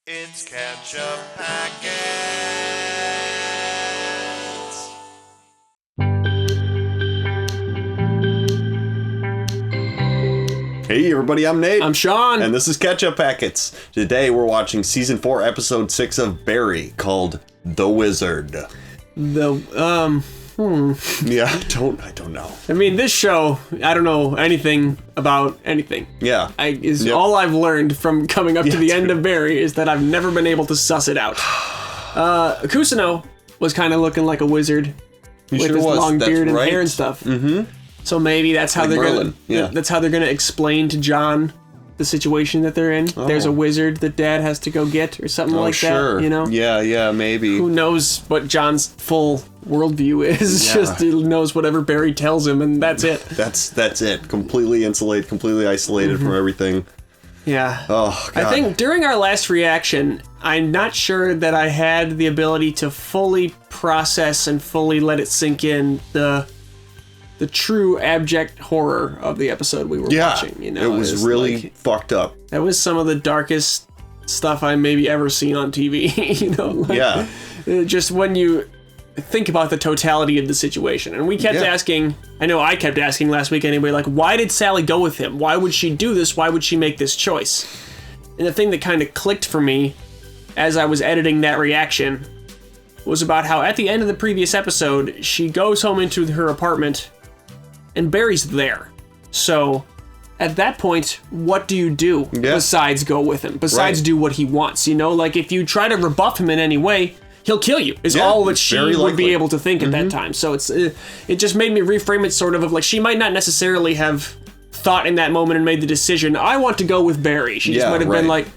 It's Ketchup Packets. Hey everybody, I'm Nate. I'm Sean. And this is Ketchup Packets. Today we're watching Season 4, Episode 6 of Barry, called The Wizard. Yeah, I don't know. I mean, this show, I don't know anything about anything. Yeah. All I've learned from coming up to the end of Barry is that I've never been able to suss it out. Kusino was kind of looking like a wizard with his long beard and hair and stuff. Mm-hmm. So maybe that's how that's how they're gonna explain to John the situation that they're in. Oh. There's a wizard that Dad has to go get, or something like that. You know? Yeah, maybe. Who knows what John's full worldview is? Yeah. Just he knows whatever Barry tells him, and that's it. That's it. Completely insulated, completely isolated from everything. Yeah. Oh, God. I think during our last reaction, I'm not sure that I had the ability to fully process and fully let it sink in the true abject horror of the episode we were watching. You know, it was really like, fucked up. That was some of the darkest stuff I maybe ever seen on TV. You know, like, just when you think about the totality of the situation. And we kept asking, I know I kept asking last week anyway, like, why did Sally go with him? Why would she do this? Why would she make this choice? And the thing that kind of clicked for me as I was editing that reaction was about how at the end of the previous episode, she goes home into her apartment and Barry's there. So at that point, what do you do besides go with him? Besides do what he wants? You know, like if you try to rebuff him in any way, he'll kill you, is all that she would be able to think at that time. So it just made me reframe it sort of like she might not necessarily have thought in that moment and made the decision, I want to go with Barry. She just might have been like,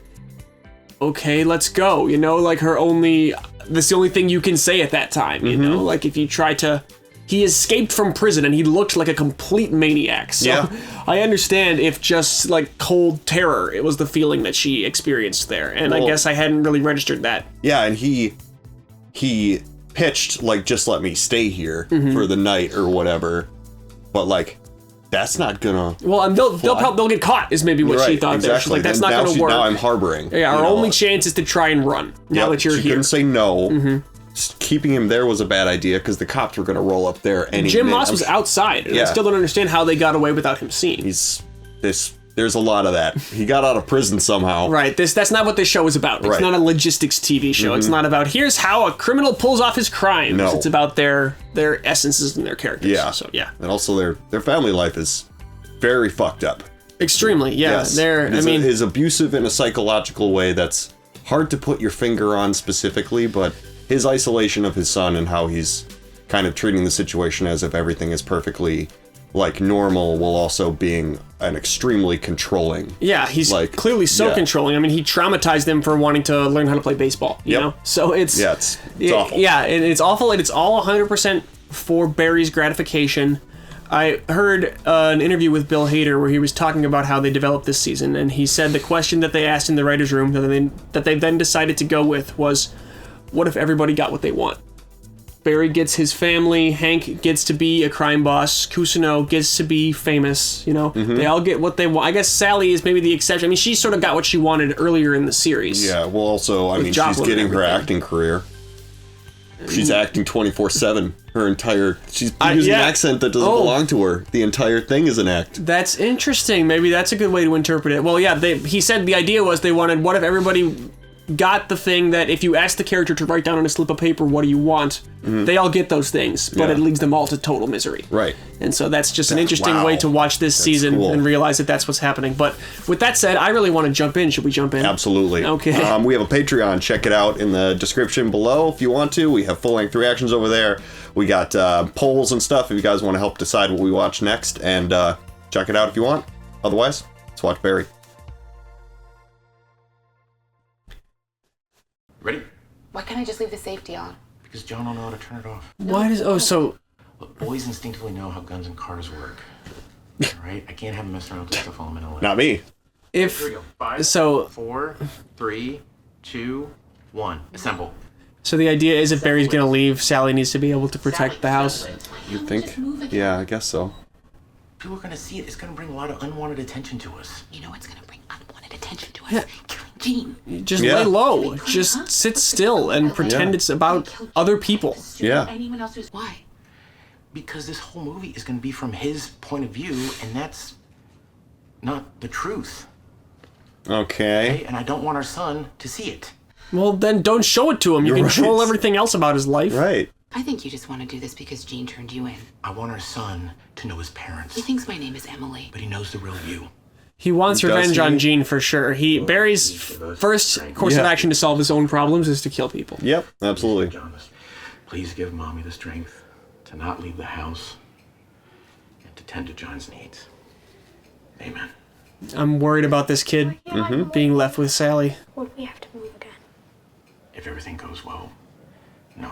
okay, let's go. You know, like that's the only thing you can say at that time, you know? Like if you try to... He escaped from prison and he looked like a complete maniac. So I understand if just like cold terror, it was the feeling that she experienced there. And I guess I hadn't really registered that. Yeah, and he pitched like, just let me stay here for the night or whatever. But like, that's not gonna. Well, and they'll get caught is maybe what she thought. Exactly. Like that's not gonna work. Now I'm harboring. Yeah, our only chance is to try and run. Now that you're she here. Couldn't say no. Keeping him there was a bad idea because the cops were going to roll up there any Jim minute. Moss was outside, and I still don't understand how they got away without him seeing. There's a lot of that. He got out of prison somehow. Right. That's not what this show is about. It's not a logistics TV show. It's not about here's how a criminal pulls off his crimes. No. It's about their essences and their characters. Yeah. So yeah. And also their family life is very fucked up. Extremely. Yeah. Yes. Is abusive in a psychological way that's hard to put your finger on specifically, but his isolation of his son and how he's kind of treating the situation as if everything is perfectly like normal while also being an extremely controlling. Yeah, he's like, clearly so controlling. I mean, he traumatized them for wanting to learn how to play baseball, you know? So it's awful. Yeah, and it's awful, and it's all 100% for Barry's gratification. I heard an interview with Bill Hader where he was talking about how they developed this season, and he said the question that they asked in the writer's room that they then decided to go with was, what if everybody got what they want? Barry gets his family, Hank gets to be a crime boss, Kusino gets to be famous, you know? They all get what they want. I guess Sally is maybe the exception. I mean, she sort of got what she wanted earlier in the series. Yeah, well, also, I mean, she's getting her acting career. She's acting 24/7. Her entire... She's using an accent that doesn't belong to her. The entire thing is an act. That's interesting. Maybe that's a good way to interpret it. Well, yeah, he said the idea was they wanted, what if everybody got the thing that if you ask the character to write down on a slip of paper, what do you want? They all get those things, but it leads them all to total misery. Right. And so that's just an interesting way to watch this season and realize that that's what's happening. But with that said, I really want to jump in. Should we jump in? Absolutely. Okay. We have a Patreon. Check it out in the description below if you want to. We have full-length reactions over there. We got polls and stuff if you guys want to help decide what we watch next. And check it out if you want. Otherwise, let's watch Barry. Ready? Why can't I just leave the safety on? Because John don't know how to turn it off. Why does... so... Look, boys instinctively know how guns and cars work. Alright? I can't have him mess around with this stuff while I'm in LA. Not me. Here we go. 5, 4, 3, 2, 1. Assemble. So the idea is if Barry's going to leave, Sally needs to be able to protect the house. You think? Yeah, I guess so. People are going to see it. It's going to bring a lot of unwanted attention to us. You know what's going to bring unwanted attention to us? Killing Gene. Just lay low. Just sit still and pretend it's about other people. Yeah. Anyone else who's why? Because this whole movie is going to be from his point of view, and that's not the truth. Okay. And I don't want our son to see it. Well, then don't show it to him. You You're control right. everything else about his life. Right. I think you just want to do this because Gene turned you in. I want our son to know his parents. He thinks my name is Emily. But he knows the real you. He wants Does revenge he? on Gene for sure. Barry's first course of action to solve his own problems is to kill people. Yep, absolutely. Jonas, please give Mommy the strength to not leave the house and to tend to John's needs. Amen. I'm worried about this kid being left with Sally. Would we have to move again? If everything goes well, no.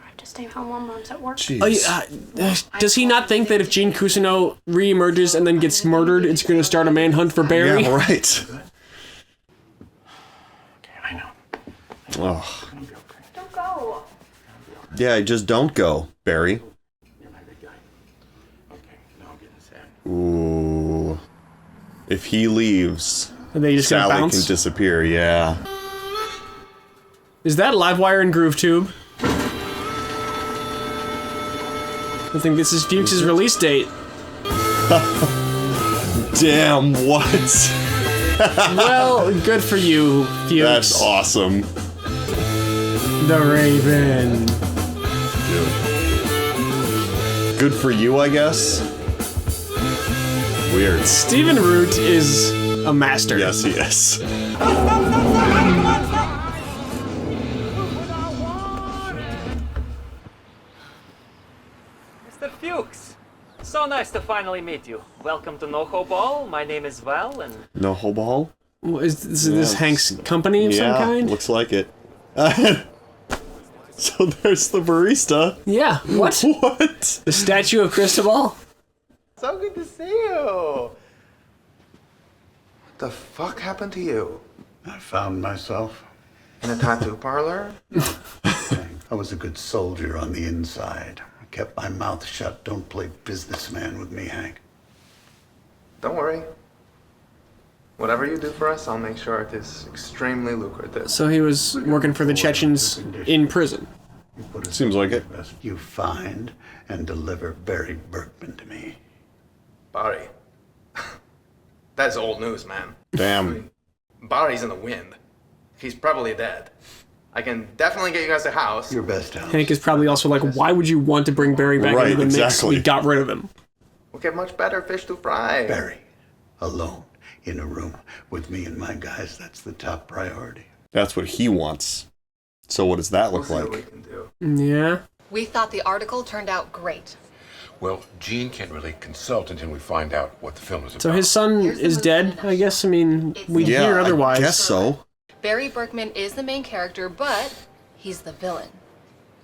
I have to stay home while Mom's at work. Jeez. Does he not think that if Gene Cousineau reemerges and then gets murdered, it's going to start a manhunt for Barry? Yeah, right. Okay, I know. Oh. It'll be okay. Don't go. Yeah, just don't go, Barry. You're my big guy. Okay, now I'm getting sad. Ooh. If he leaves, Are they just going to Sally bounce? can disappear, yeah. Is that live wire and groove tube? I think this is Fuchs' release date. Damn, what? Well, good for you, Fuchs. That's awesome. The Raven. Good for you, I guess? Weird. Stephen Root is a master. Yes, he is. Mr. Fuchs, so nice to finally meet you. Welcome to NoHo Ball. My name is Val, and No hoball? Well, is this Hank's company of some kind? Looks like it. So there's the barista. Yeah, what? What? The statue of Cristobal? So good to see you. What the fuck happened to you? I found myself. In a tattoo parlor? I was a good soldier on the inside. I kept my mouth shut. Don't play businessman with me, Hank. Don't worry. Whatever you do for us, I'll make sure it is extremely lucrative. So he was working for the Chechens in prison. You put us Seems like to it. rest. You find and deliver Barry Berkman to me. Barry. That's old news, man. Damn. Barry's in the wind. He's probably dead. I can definitely get you guys a house. Your best house. Hank is probably also like, why would you want to bring Barry back Right, into the mix? exactly. We got rid of him. We'll get much better fish to fry. Barry, alone, in a room with me and my guys. That's the top priority. That's what he wants. So what does that We'll look see what we like? can do. Yeah. We thought the article turned out great. Well, Gene can't really consult until we find out what the film is about. So his son is dead, I guess. I mean, we hear otherwise. I guess so. Barry Berkman is the main character, but he's the villain.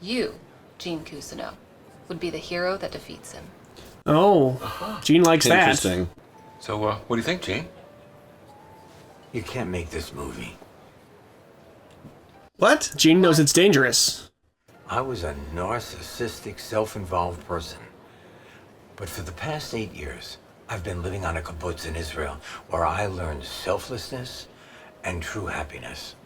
You, Gene Cousineau, would be the hero that defeats him. Oh, Gene likes that. Interesting. So, what do you think, Gene? You can't make this movie. What? Gene knows it's dangerous. I was a narcissistic, self-involved person. But for the past 8 years, I've been living on a kibbutz in Israel, where I learned selflessness and true happiness.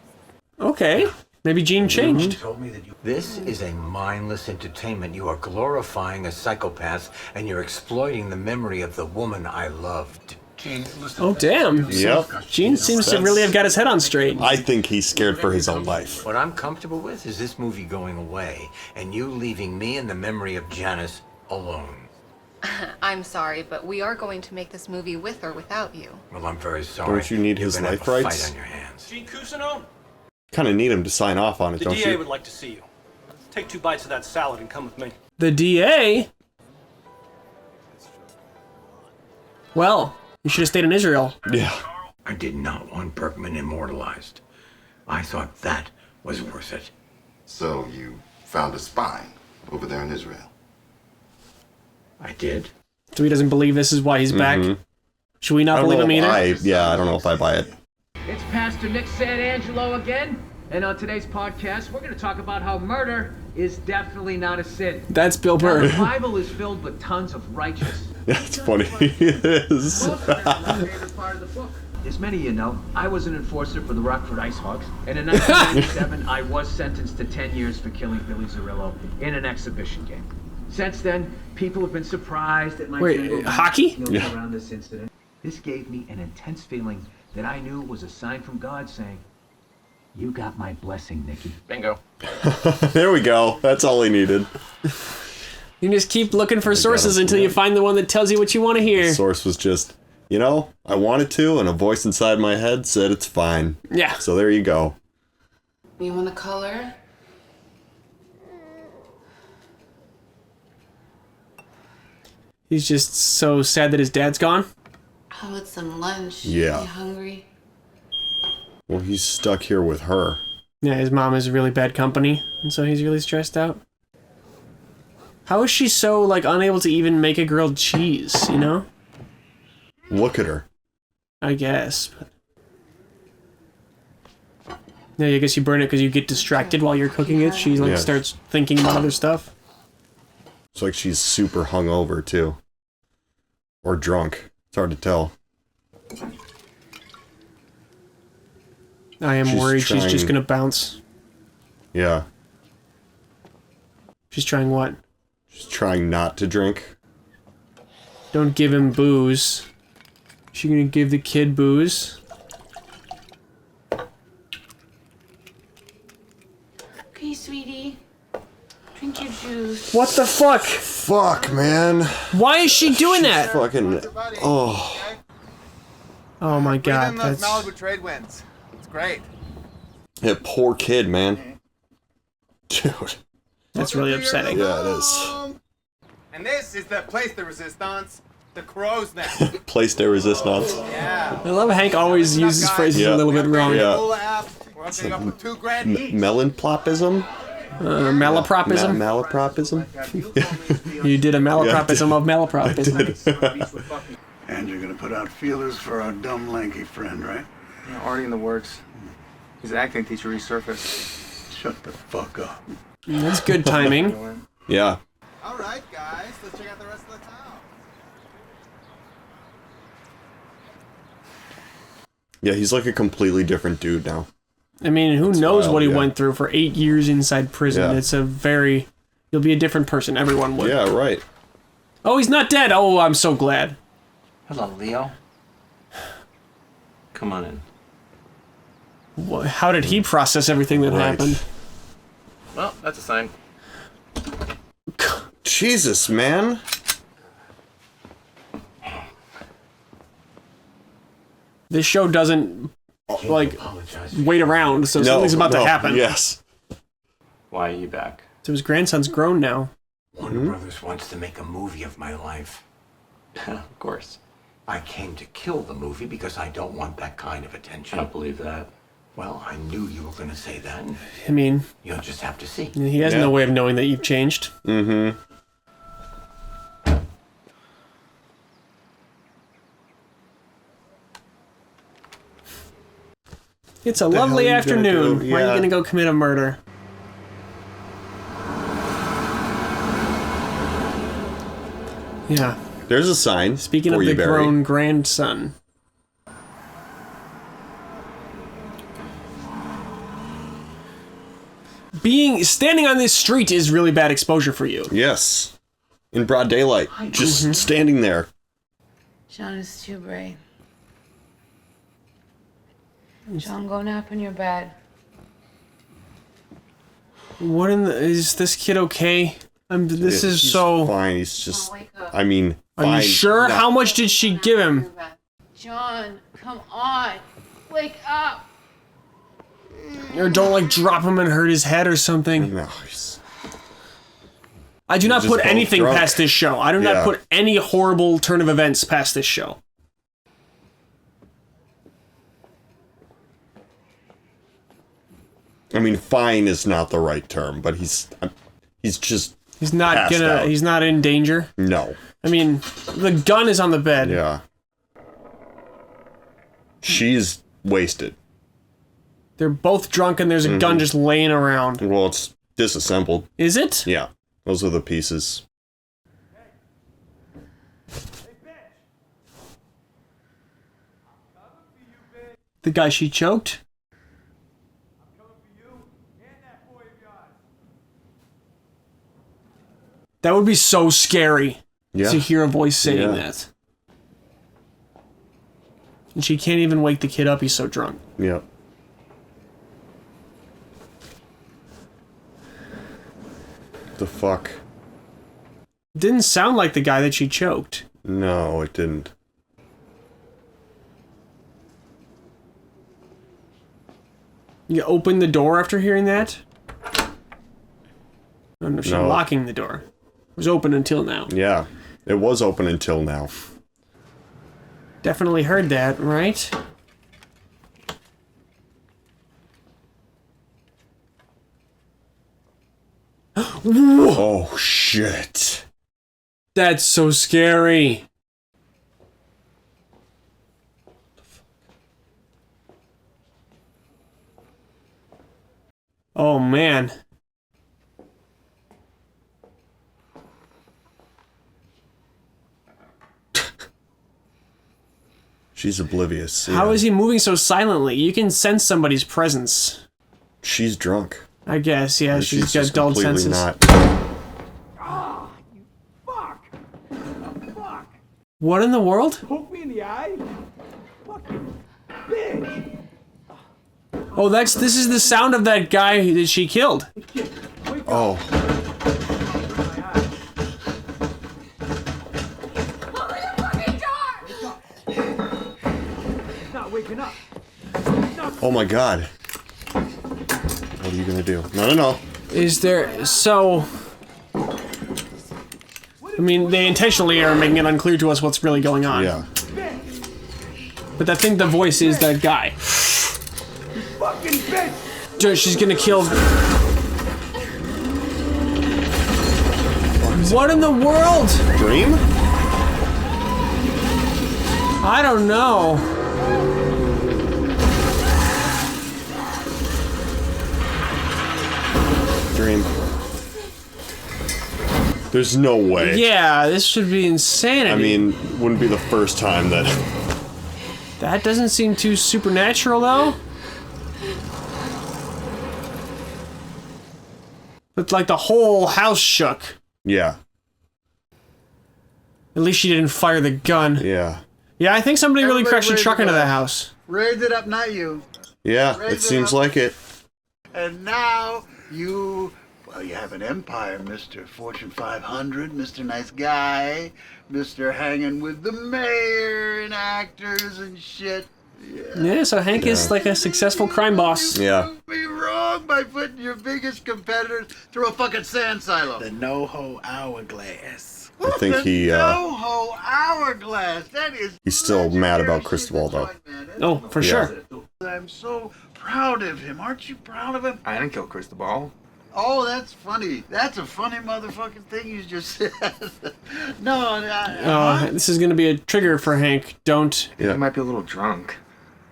Okay. Maybe Gene changed. Told me that this is a mindless entertainment. You are glorifying a psychopath, and you're exploiting the memory of the woman I loved. Gene, listen. Oh, damn. Yep. Gene seems to really have got his head on straight. I think he's scared for his own life. What I'm comfortable with is this movie going away, and you leaving me and the memory of Janice alone. I'm sorry, but we are going to make this movie with or without you. Well, I'm very sorry. Don't you need You're his gonna have life a rights? Fight on your hands. Gene Cousineau, Kind of need him to sign off on it, the don't DA you? would like to see you. Take 2 bites of that salad and come with me. The DA? Well, you should have stayed in Israel. Yeah. I did not want Berkman immortalized. I thought that was worth it. So, you found a spy over there in Israel? I did. So he doesn't believe this is why he's back. Should we not believe him either? I don't know if I buy it. It's Pastor Nick Santangelo again, and on today's podcast, we're going to talk about how murder is definitely not a sin. That's Bill Now, Burr. the Bible is filled with tons of righteous. That's funny. It is. Most of them are my favorite part of the book. as many of you know, I was an enforcer for the Rockford Ice Hogs, and in 1997, I was sentenced to 10 years for killing Billy Zerillo in an exhibition game. Since then, people have been surprised at my hockey? around this incident. This gave me an intense feeling that I knew was a sign from God saying, "You got my blessing, Nikki." Bingo. There we go. That's all he needed. You just keep looking for sources until you find the one that tells you what you want to hear. The source was just, you know, I wanted to, and a voice inside my head said it's fine. Yeah. So there you go. You want the color? He's just so sad that his dad's gone. How about some lunch? Yeah. You hungry? Well, he's stuck here with her. Yeah, his mom is really bad company, and so he's really stressed out. How is she so, like, unable to even make a grilled cheese, you know? Look at her. I guess, but... Yeah, I guess you burn it because you get distracted while you're cooking it. She, like, starts thinking about other stuff. It's like she's super hungover, too. Or drunk. It's hard to tell. I am worried she's just gonna bounce. Yeah. She's trying what? She's trying not to drink. Don't give him booze. She gonna give the kid booze? Okay, sweetie. Drink your juice. What the fuck? Fuck, man. Why is she doing that? Fucking... Oh. Oh my god, Those that's... Malibu trade winds. It's great. That poor kid, man. Dude. That's really upsetting. Yeah, it is. And this is the place de resistance. The crow's nest. Place de resistance. Yeah. I love Hank always uses phrases a little bit wrong. Yeah. We're opening up with $2 grand each. Melonplopism? Malapropism? Malapropism? You did a malapropism of malapropism. And you're gonna put out feelers for our dumb, lanky friend, right? Yeah, already in the works. His acting teacher resurfaced. Shut the fuck up. That's good timing. Yeah. All right, guys. Let's check out the rest of the town. Yeah, he's like a completely different dude now. I mean, who knows wild, what he yeah. went through for 8 years inside prison. Yeah. It's a very... You'll be a different person. Everyone would. Yeah, right. Oh, he's not dead. Oh, I'm so glad. Hello, Leo. Come on in. How did he process everything that happened? Well, that's a sign. Jesus, man. This show doesn't, like, wait around, so something's about to happen. Yes. Why are you back? So his grandson's grown now. Warner Brothers wants to make a movie of my life. Of course. I came to kill the movie because I don't want that kind of I attention. don't believe that. Well, I knew you were going to say that. I mean, You'll just have to see. he has no way of knowing that you've changed. Mm-hmm. It's a lovely hell are you gonna afternoon. do? Why are you Yeah. gonna go commit a murder? Yeah. There's a sign. Speaking of for the you, Barry. grown grandson. Standing on this street is really bad exposure for you. Yes. In broad daylight. Just standing there. John is too brave. John, go nap in your bed. What in the... Is this kid okay? This is He's so... fine. He's just... wake up. I mean, Are fine. you sure? No. How much did she give him? John, come on. Wake up. Or don't, like, drop him and hurt his head or something. No, I do not just put both anything drunk. past this show. I do not Yeah. put any horrible turn of events past this show. I mean, fine is not the right term, but he's just... He's not passed gonna... out. He's not in danger. No. I mean, the gun is on the bed. Yeah. She's wasted. They're both drunk and there's a gun just laying around. Well, it's disassembled. Is it? Yeah. Those are the pieces. The guy she choked? That would be so scary to hear a voice saying that. And she can't even wake the kid up, he's so drunk. Yep. The fuck? Didn't sound like the guy that she choked. No, it didn't. You opened the door after hearing that? Oh no, she's locking the door. It was open until now. Yeah, it was open until now. Definitely heard that, right? Oh, shit. That's so scary. Oh, man. She's oblivious. How is he moving so silently? You can sense somebody's presence. She's drunk. I guess, yeah, she's got dulled senses. Not. Oh, you fuck! Fuck! What in the world? Poke me in the eye? Fucking bitch! Oh, this is the sound of that guy that she killed. Oh. Waking up. Oh my god. What are you gonna do? No. Is there... So... I mean, they intentionally are making it unclear to us what's really going on. Yeah. But I think the voice is that guy. Fucking bitch! She's gonna kill... What in the world? Dream? I don't know. Dream. There's no way. Yeah, this should be insanity. I mean, wouldn't be the first time that... That doesn't seem too supernatural, though. But like the whole house shook. Yeah. At least she didn't fire the gun. Yeah. Yeah, I think somebody really crashed a truck into that house. Raise it up, not you. Yeah, it seems like it. And now you, well, you have an empire, Mr. Fortune 500, Mr. Nice Guy, Mr. Hanging with the Mayor and actors and shit. Yeah, so Hank is like a successful crime boss. Yeah. Be wrong by putting your biggest competitors through a fucking sand silo. The NoHo Hourglass. I think he, NoHo Hourglass. That is. He's still mad about Cristobal, though. Oh, for sure. I'm so proud of him. Aren't you proud of him? I didn't kill Cristobal. Oh, that's funny. That's a funny motherfucking thing you just said. No, this is gonna be a trigger for Hank. Don't. Yeah. He might be a little drunk.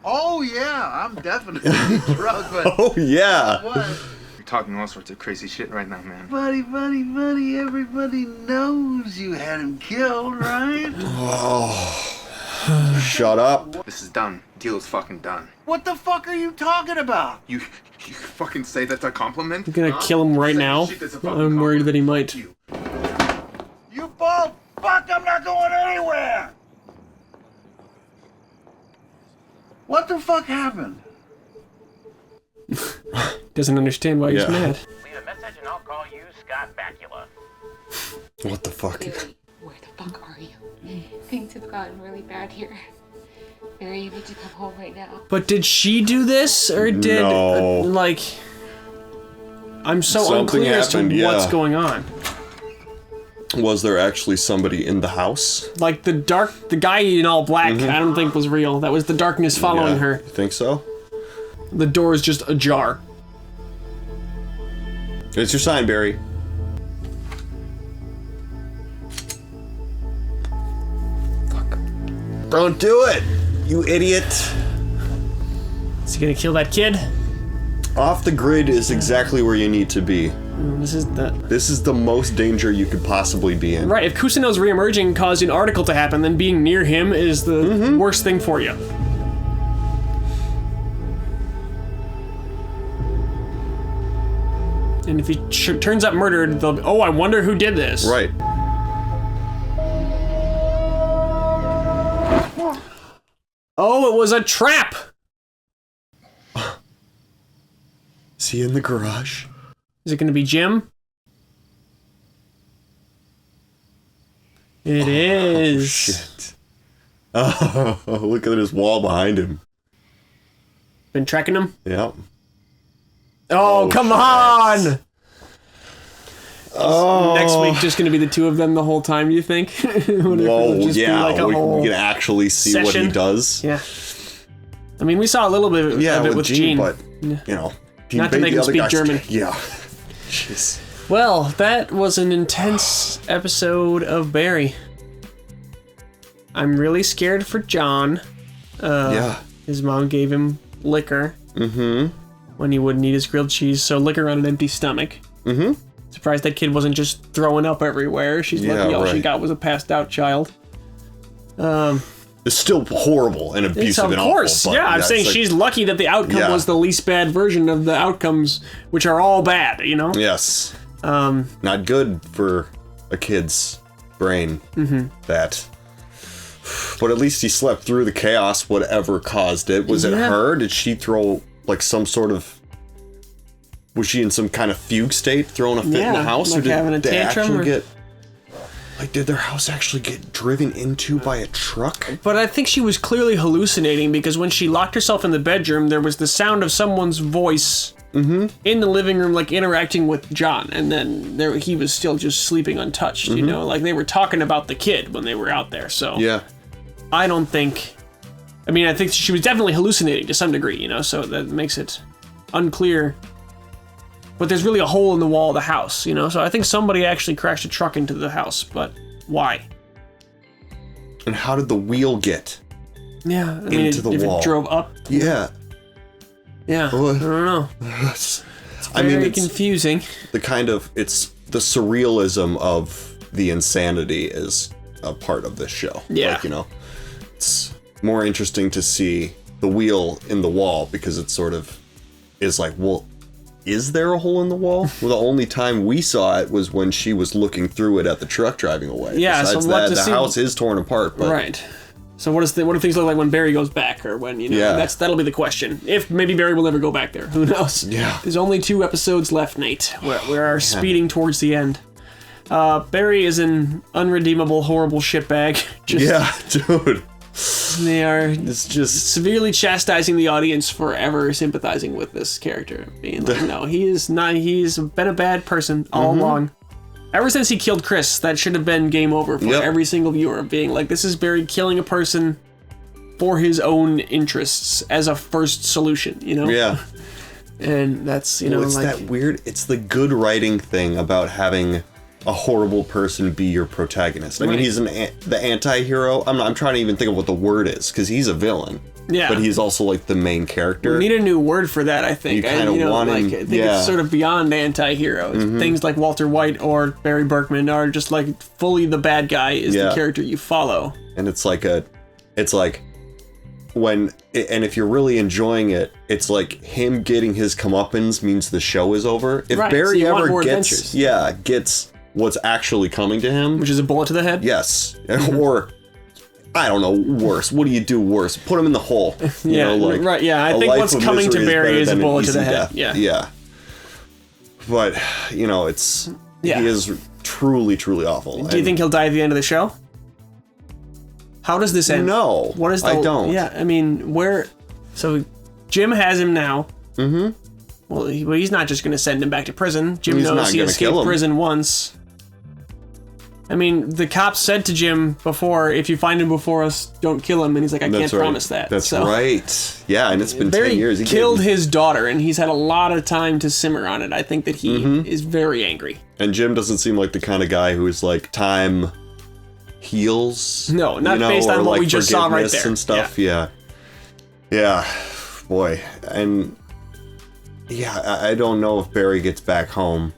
Oh yeah, I'm definitely drunk. But Oh yeah. what? You're talking all sorts of crazy shit right now, man. Buddy, everybody knows you had him killed, right? Oh. Shut up. This is done. Deal is fucking done. What the fuck are you talking about? You fucking say that's a compliment? I'm gonna kill him right now. I'm worried that he might. You bald fuck! I'm not going anywhere. What the fuck happened? Doesn't understand why he's mad. Leave a message and I'll call you Scott Bakula. What the fuck? Billy, where the fuck are you? Things have gotten really bad here. Barry, you need to come home right now. But did she do this, or did like? I'm so Something unclear as to happened, what's yeah. going on. Was there actually somebody in the house? Like the guy in all black, I don't think was real. That was the darkness following her. You think so? The door is just ajar. It's your sign, Barry. Fuck. Don't do it, you idiot. Is he gonna kill that kid? Off the grid is exactly where you need to be. This is the most danger you could possibly be in. Right, if Kusano's reemerging caused an article to happen, then being near him is the worst thing for you. And if he turns up murdered, they'll be, oh, I wonder who did this. Right. Oh, it was a trap! Is he in the garage? Is it going to be Jim? It is. Shit. Oh, look at his wall behind him. Been tracking him? Yep. Oh, come on! Oh. Next week, just going to be the two of them the whole time, you think? Whoa, yeah, like we can actually see session. what he does. Yeah. I mean, we saw a little bit of it with Gene. But, you know, Gene not to make him speak German. Yeah. Jeez. Well, that was an intense episode of Barry. I'm really scared for John. Yeah. His mom gave him liquor. Mm-hmm. When he wouldn't eat his grilled cheese, so liquor on an empty stomach. Mm-hmm. Surprised that kid wasn't just throwing up everywhere. She's lucky all she got was a passed out child. It's still horrible and abusive and awful. Of course, yeah. I'm saying she's lucky that the outcome was the least bad version of the outcomes, which are all bad, you know? Yes. Not good for a kid's brain. Mm-hmm. That. But at least he slept through the chaos, whatever caused it. Was it her? Did she throw, like, some sort of... Was she in some kind of fugue state, throwing a fit in the house? Like or did having a they tantrum actually or... get... Like, did their house actually get driven into by a truck? But I think she was clearly hallucinating, because when she locked herself in the bedroom, there was the sound of someone's voice in the living room, like, interacting with John, and then he was still just sleeping untouched, you know? Like, they were talking about the kid when they were out there, so... Yeah. I don't think... I mean, I think she was definitely hallucinating to some degree, you know, so that makes it unclear. But there's really a hole in the wall of the house, you know, so I think somebody actually crashed a truck into the house, but why? And how did the wheel get into the wall? It drove up? Yeah. Yeah, I don't know. It's very confusing. The kind of, it's the surrealism of the insanity is a part of this show. Yeah. Like, you know, it's more interesting to see the wheel in the wall because it sort of is like, well, is there a hole in the wall? Well, the only time we saw it was when she was looking through it at the truck driving away. Yeah, Besides so that, the house is torn apart. But right. So what do things look like when Barry goes back, or when, you know, that'll be the question. If maybe Barry will ever go back there, who knows? Yeah. There's only 2 episodes left, Nate. We're speeding towards the end. Barry is an unredeemable, horrible shitbag. Dude. They are it's just severely chastising the audience for ever sympathizing with this character. Being like, no, he's been a bad person all along. Ever since he killed Chris, that should have been game over for every single viewer. Being like, this is Barry killing a person for his own interests as a first solution, you know? Yeah. And that's, you know, it's like... that weird, it's the good writing thing about having a horrible person be your protagonist. I mean, he's the anti-hero. I'm trying to even think of what the word is, because he's a villain. Yeah. But he's also, like, the main character. We need a new word for that, I think. You kind of want him, I think it's sort of beyond anti-hero. Things like Walter White or Barry Berkman are just, like, fully the bad guy is the character you follow. And it's like when, and if you're really enjoying it, it's like him getting his comeuppance means the show is over. If Barry ever gets what's actually coming to him, which is a bullet to the head, yes, or I don't know, worse. What do you do worse? Put him in the hole. You know, like, right. Yeah, I think what's coming to Barry is a bullet to the head. Death. Yeah. But you know, he is truly, truly awful. Do you think he'll die at the end of the show? How does this end? No, what is I don't. Yeah, I mean, so Jim has him now. Well, he's not just going to send him back to prison. Jim knows he escaped prison once. I mean, the cops said to Jim before, if you find him before us, don't kill him. And he's like, I can't promise that. That's right. Yeah, and it's been 10 years. He killed his daughter, and he's had a lot of time to simmer on it. I think that he is very angry. And Jim doesn't seem like the kind of guy who is like, time heals. No, not based on what we just saw right there. And stuff. Yeah. Boy. And yeah, I don't know if Barry gets back home,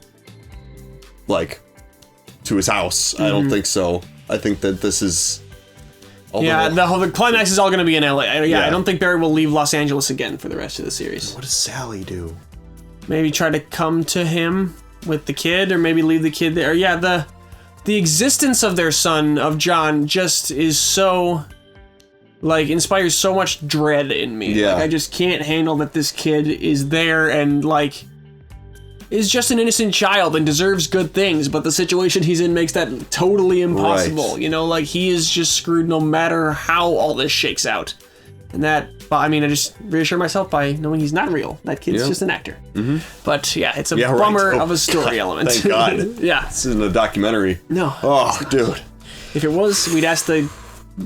like, to his house. I don't think so. I think that this is... the climax is all going to be in LA. I don't think Barry will leave Los Angeles again for the rest of the series. What does Sally do? Maybe try to come to him. with the kid, or maybe leave the kid there. Yeah, the existence of their son, of John, just is so, like, inspires so much dread in me. Yeah. Like, I just can't handle that this kid is there and, like, is just an innocent child and deserves good things, but the situation he's in makes that totally impossible. Right. You know, like, he is just screwed no matter how all this shakes out. And that, I mean, I just reassure myself by knowing he's not real. That kid's just an actor. Mm-hmm. But yeah, it's a bummer of a story element. Thank God. Yeah. This isn't a documentary. No. Oh, dude. If it was, we'd ask the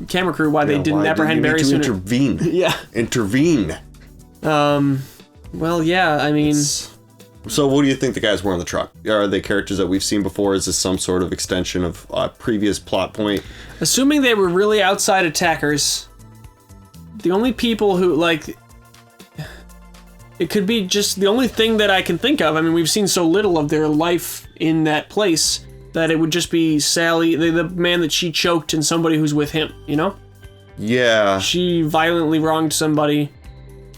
camera crew why they didn't apprehend Barry sooner. Intervene. Yeah. Intervene. Well, yeah, I mean... So what do you think the guys were on the truck? Are they characters that we've seen before? Is this some sort of extension of a previous plot point? Assuming they were really outside attackers, the only people who, like... It could be just the only thing that I can think of. I mean, we've seen so little of their life in that place that it would just be Sally, the man that she choked, and somebody who's with him, you know? Yeah. She violently wronged somebody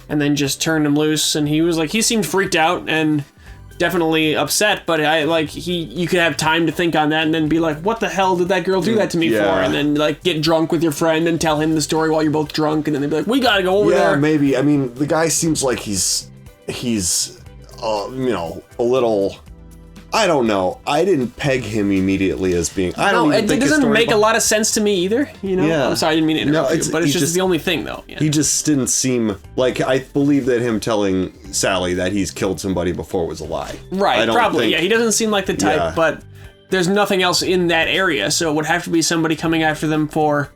and then just turned him loose, and he was like, he seemed freaked out and definitely upset, but you could have time to think on that and then be like, what the hell did that girl do that to me for? And then, like, get drunk with your friend and tell him the story while you're both drunk, and then they'd be like, we gotta go over there. Yeah, maybe. I mean, the guy seems like he's you know, a little... I don't know. I didn't peg him immediately as being... I don't even think it doesn't make a lot of sense to me either, you know? Yeah. I'm sorry, I didn't mean to interrupt you, but it's just the only thing, though. Yeah. He just didn't seem... Like, I believe that him telling Sally that he's killed somebody before was a lie. Right, probably. Yeah, he doesn't seem like the type, but there's nothing else in that area, so it would have to be somebody coming after them for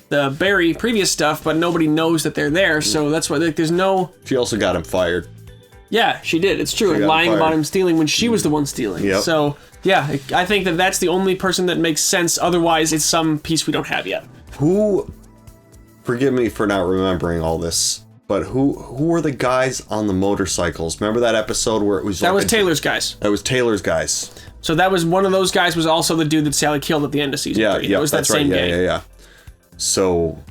the Barry previous stuff, but nobody knows that they're there, so that's why there's no... She also got him fired. Yeah, she did. It's true. And lying about him stealing when she was the one stealing. Yep. So, yeah, I think that that's the only person that makes sense. Otherwise, it's some piece we don't have yet. Forgive me for not remembering all this, but who were the guys on the motorcycles? Remember that episode where it was... That was Taylor's guys. That was Taylor's guys. So that was one of those guys was also the dude that Sally killed at the end of season 3. Yeah, it was that's that same right. gang. Yeah. So...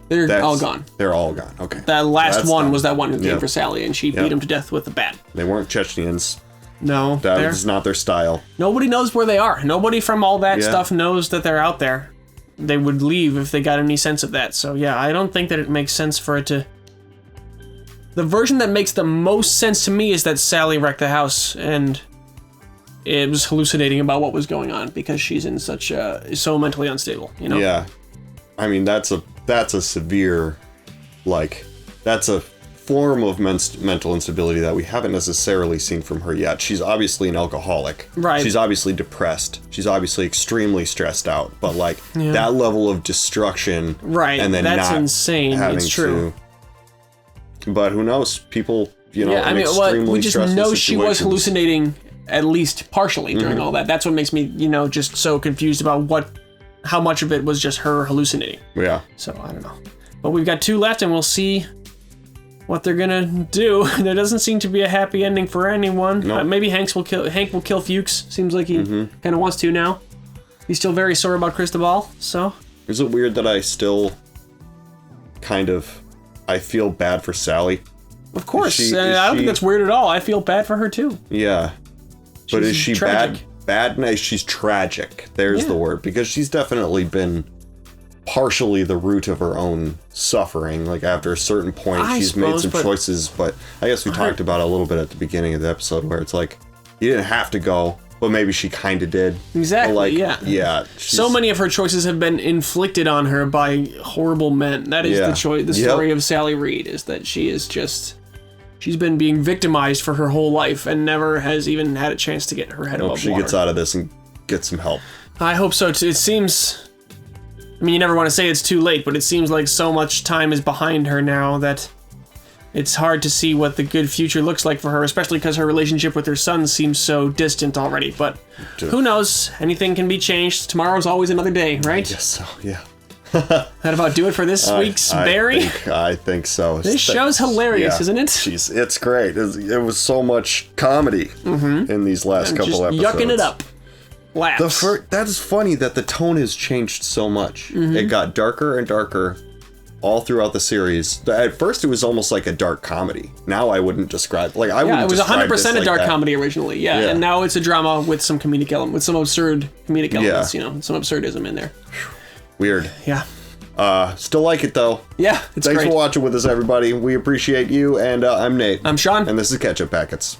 They're all gone. They're all gone. Okay. That last one was that one who came for Sally, and she beat him to death with a bat. They weren't Chechens. No. That was not their style. Nobody knows where they are. Nobody from all that stuff knows that they're out there. They would leave if they got any sense of that. So, yeah, I don't think that it makes sense for it to... The version that makes the most sense to me is that Sally wrecked the house, and it was hallucinating about what was going on because she's in such so mentally unstable, you know? Yeah. I mean, that's a severe, like, that's a form of mental instability that we haven't necessarily seen from her yet. She's obviously an alcoholic. Right. She's obviously depressed. She's obviously extremely stressed out. But, like, that level of destruction. Right. And then that's not insane. It's true. But who knows? People, you know, yeah, I mean, we just know she was hallucinating at least partially during all that. That's what makes me, you know, just so confused about how much of it was just her hallucinating. Yeah. So, I don't know. But we've got 2 left, and we'll see what they're gonna do. There doesn't seem to be a happy ending for anyone. Nope. Maybe Hank will kill Fuchs. Seems like he kind of wants to now. He's still very sore about Cristobal, so... Is it weird that I still I feel bad for Sally? Of course. I don't think that's weird at all. I feel bad for her, too. Yeah. But is she tragic. bad? No, she's tragic. There's the word. Because she's definitely been partially the root of her own suffering. Like, after a certain point, she's made some choices. But I guess we talked about it a little bit at the beginning of the episode, where it's like, you didn't have to go, but maybe she kind of did. Exactly, like, yeah. So many of her choices have been inflicted on her by horrible men. That is the story of Sally Reed, is that she is just... She's been being victimized for her whole life and never has even had a chance to get her head above water. She gets out of this and gets some help. I hope so, too. It seems... I mean, you never want to say it's too late, but it seems like so much time is behind her now that it's hard to see what the good future looks like for her, especially because her relationship with her son seems so distant already. But who knows? Anything can be changed. Tomorrow's always another day, right? Yes, so, yeah. That about do it for this week's Barry? I think so. This show's hilarious, isn't it? Jeez, it's great. It was so much comedy in these last couple episodes. Yucking it up. Laughs. That is funny that the tone has changed so much. It got darker and darker all throughout the series. At first, it was almost like a dark comedy. Now I wouldn't describe I wouldn't. It was 100% a dark that. comedy originally. Yeah, and now it's a drama with some comedic element, with some absurd comedic elements. You know, some absurdism in there. Weird. Yeah. Still like it though. Yeah, it's Thanks great. for watching with us, everybody. We appreciate you. And I'm Nate. I'm Sean. And this is Ketchup Packets.